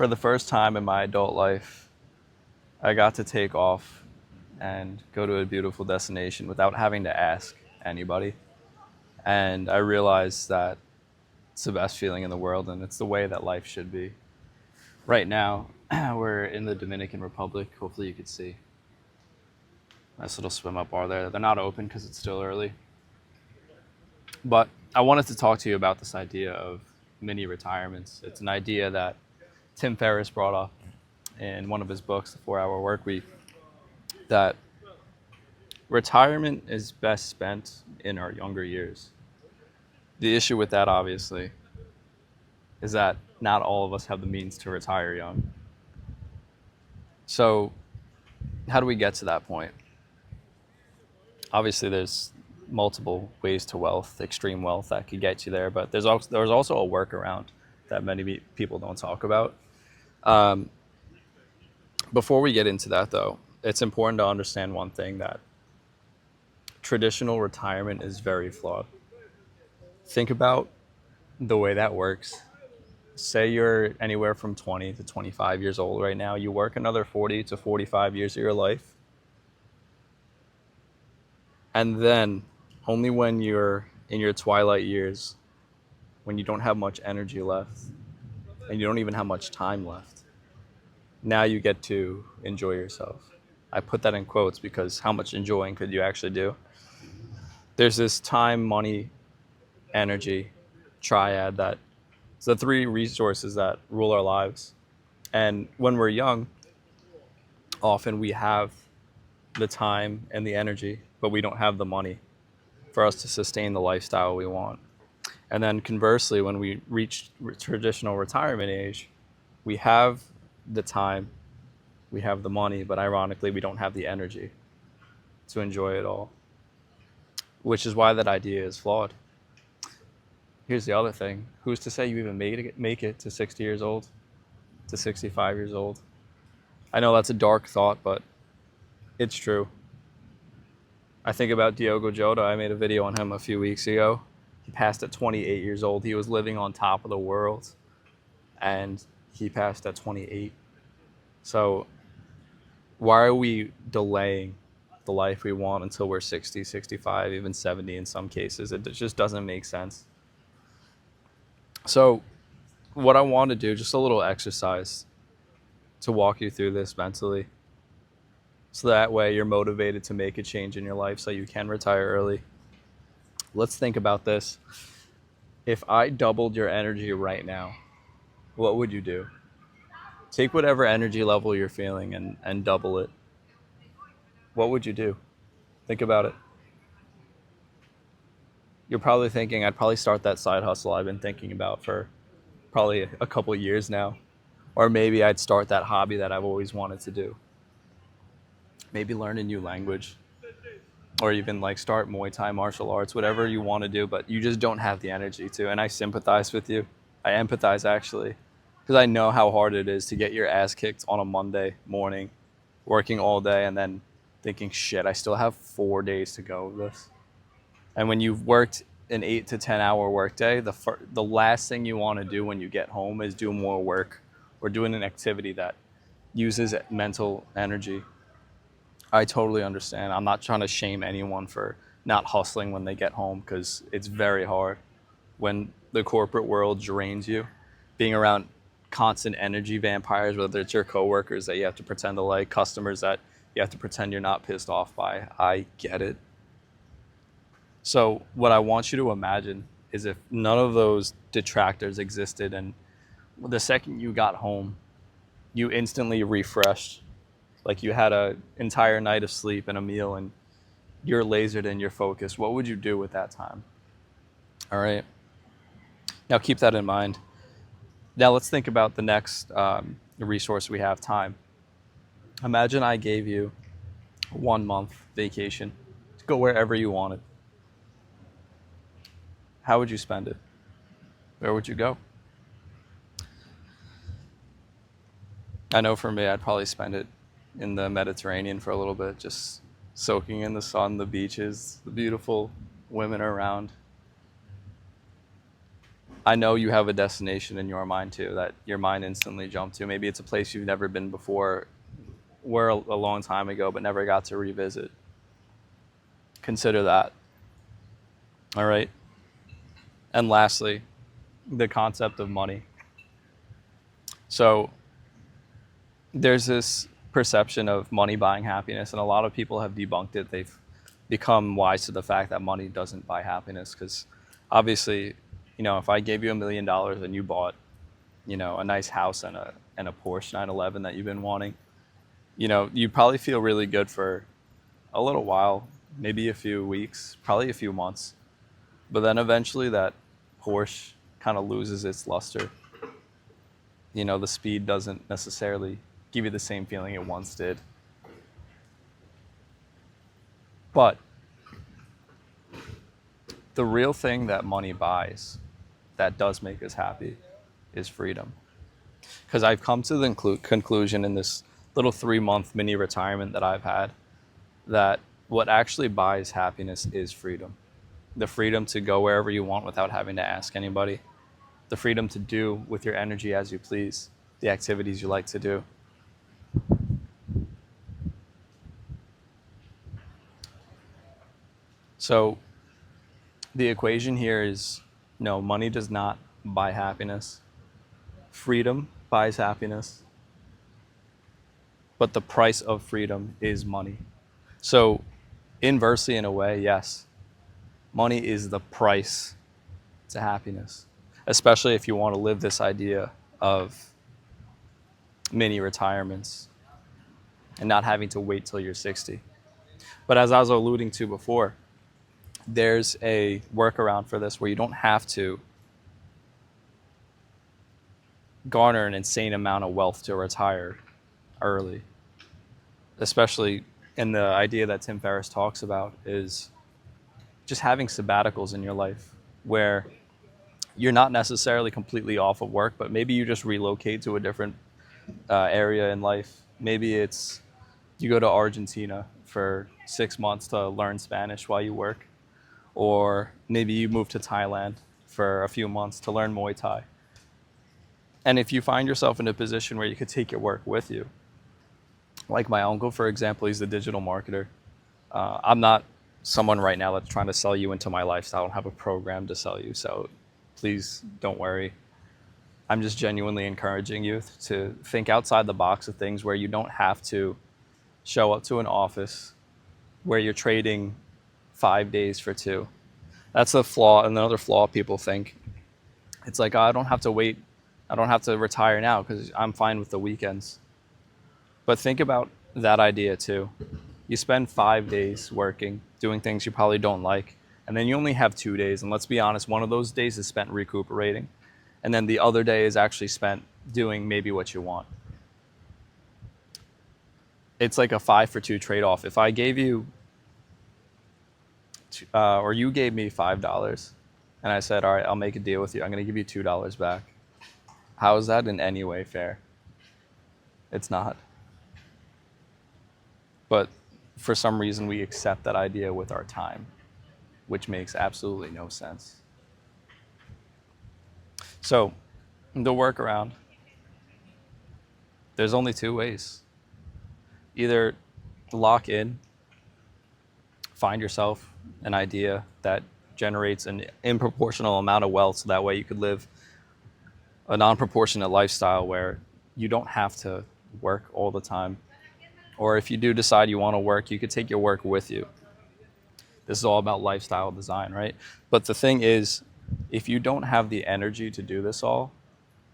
For the first time in my adult life, I got to take off and go to a beautiful destination without having to ask anybody. And I realized that it's the best feeling in the world, and it's the way that life should be. Right now, we're in the Dominican Republic. Hopefully, you could see. Nice little swim up bar there. They're not open because it's still early. But I wanted to talk to you about this idea of mini retirements. It's an idea that Tim Ferriss brought up in one of his books, The 4 Hour Work Week, that retirement is best spent in our younger years. The issue with that, obviously, is that not all of us have the means to retire young. So, how do we get to that point? Obviously, there's multiple ways to wealth, extreme wealth that could get you there, but there's also a workaround that many people don't talk about. Before we get into that, though, it's important to understand one thing, that traditional retirement is very flawed. Think about the way that works. Say you're anywhere from 20 to 25 years old right now. You work another 40 to 45 years of your life. And then only when you're in your twilight years, when you don't have much energy left and you don't even have much time left, now you get to enjoy yourself. I put that in quotes because how much enjoying could you actually do? There's this time, money, energy triad that it's the three resources that rule our lives. And when we're young, often we have the time and the energy, but we don't have the money for us to sustain the lifestyle we want. And then conversely, when we reach traditional retirement age, we have the time, we have the money, but ironically, we don't have the energy to enjoy it all, which is why that idea is flawed. Here's the other thing. Who's to say you even make it to 60 years old, to 65 years old? I know that's a dark thought, but it's true. I think about Diogo Jota. I made a video on him a few weeks ago. He passed at 28 years old. He was living on top of the world, and he passed at 28. So why are we delaying the life we want until we're 60, 65, even 70 in some cases? It just doesn't make sense. So what I want to do, just a little exercise to walk you through this mentally, so that way you're motivated to make a change in your life so you can retire early. Let's think about this. If I doubled your energy right now, what would you do? Take whatever energy level you're feeling and double it. What would you do? Think about it. You're probably thinking, I'd probably start that side hustle I've been thinking about for probably a couple years now. Or maybe I'd start that hobby that I've always wanted to do. Maybe learn a new language. Or even like start Muay Thai martial arts, whatever you want to do, but you just don't have the energy to. And I sympathize with you. I empathize actually, because I know how hard it is to get your ass kicked on a Monday morning, working all day and then thinking, shit, I still have 4 days to go with this. And when you've worked an 8 to 10 hour workday, the last thing you want to do when you get home is do more work or doing an activity that uses mental energy. I totally understand. I'm not trying to shame anyone for not hustling when they get home, because it's very hard when the corporate world drains you. Being around constant energy vampires, whether it's your coworkers that you have to pretend to like, customers that you have to pretend you're not pissed off by. I get it. So what I want you to imagine is if none of those detractors existed and the second you got home, you instantly refreshed, like you had an entire night of sleep and a meal and you're lasered and you're focused, what would you do with that time? All right. Now keep that in mind. Now let's think about the next resource we have, time. Imagine I gave you 1 month vacation to go wherever you wanted. How would you spend it? Where would you go? I know for me, I'd probably spend it in the Mediterranean for a little bit, just soaking in the sun, the beaches, the beautiful women around. I know you have a destination in your mind too that your mind instantly jumped to. Maybe it's a place you've never been before, were a long time ago, but never got to revisit. Consider that. All right. And lastly, the concept of money. So there's this perception of money buying happiness, and a lot of people have debunked it. They've become wise to the fact that money doesn't buy happiness, because obviously, if I gave you $1 million and you bought, a nice house and a Porsche 911 that you've been wanting, you'd probably feel really good for a little while, maybe a few weeks, probably a few months. But then eventually that Porsche kind of loses its luster. The speed doesn't necessarily give you the same feeling it once did. But the real thing that money buys that does make us happy is freedom. Because I've come to the conclusion in this little 3-month mini retirement that I've had that what actually buys happiness is freedom. The freedom to go wherever you want without having to ask anybody. The freedom to do with your energy as you please, the activities you like to do. So the equation here is no, money does not buy happiness. Freedom buys happiness. But the price of freedom is money. So inversely, in a way, yes, money is the price to happiness, especially if you want to live this idea of mini retirements and not having to wait till you're 60. But as I was alluding to before, there's a workaround for this where you don't have to garner an insane amount of wealth to retire early. Especially in the idea that Tim Ferriss talks about is just having sabbaticals in your life where you're not necessarily completely off of work, but maybe you just relocate to a different area in life. Maybe it's you go to Argentina for 6 months to learn Spanish while you work, or maybe you move to Thailand for a few months to learn Muay Thai. And if you find yourself in a position where you could take your work with you, like my uncle, for example, he's the digital marketer. I'm not someone right now that's trying to sell you into my lifestyle. I don't have a program to sell you, so please don't worry. I'm just genuinely encouraging you to think outside the box of things where you don't have to show up to an office where you're trading 5 days for 2. That's a flaw, another flaw people think. It's like, oh, I don't have to wait. I don't have to retire now because I'm fine with the weekends. But think about that idea too. You spend 5 days working, doing things you probably don't like, and then you only have 2 days. And let's be honest, one of those days is spent recuperating. And then the other day is actually spent doing maybe what you want. It's like a 5 for 2 trade-off. If I gave you, or you gave me $5, and I said, all right, I'll make a deal with you. I'm going to give you $2 back. How is that in any way fair? It's not. But for some reason, we accept that idea with our time, which makes absolutely no sense. So, the workaround, there's only 2 ways. Either lock in, find yourself an idea that generates an improportional amount of wealth, so that way you could live a non-proportionate lifestyle where you don't have to work all the time. Or if you do decide you want to work, you could take your work with you. This is all about lifestyle design, right? But the thing is, if you don't have the energy to do this all,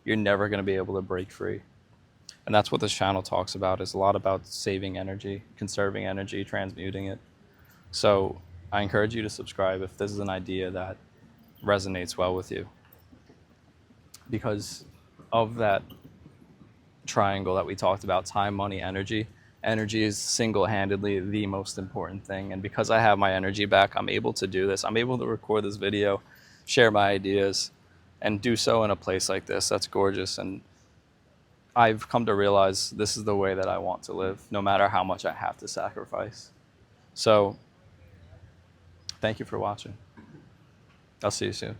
you're never going to be able to break free. And that's what this channel talks about, is a lot about saving energy, conserving energy, transmuting it. So I encourage you to subscribe if this is an idea that resonates well with you. Because of that triangle that we talked about, time, money, energy, energy is single-handedly the most important thing. And because I have my energy back, I'm able to do this. I'm able to record this video, share my ideas, and do so in a place like this. That's gorgeous. And I've come to realize this is the way that I want to live, no matter how much I have to sacrifice. So thank you for watching. I'll see you soon.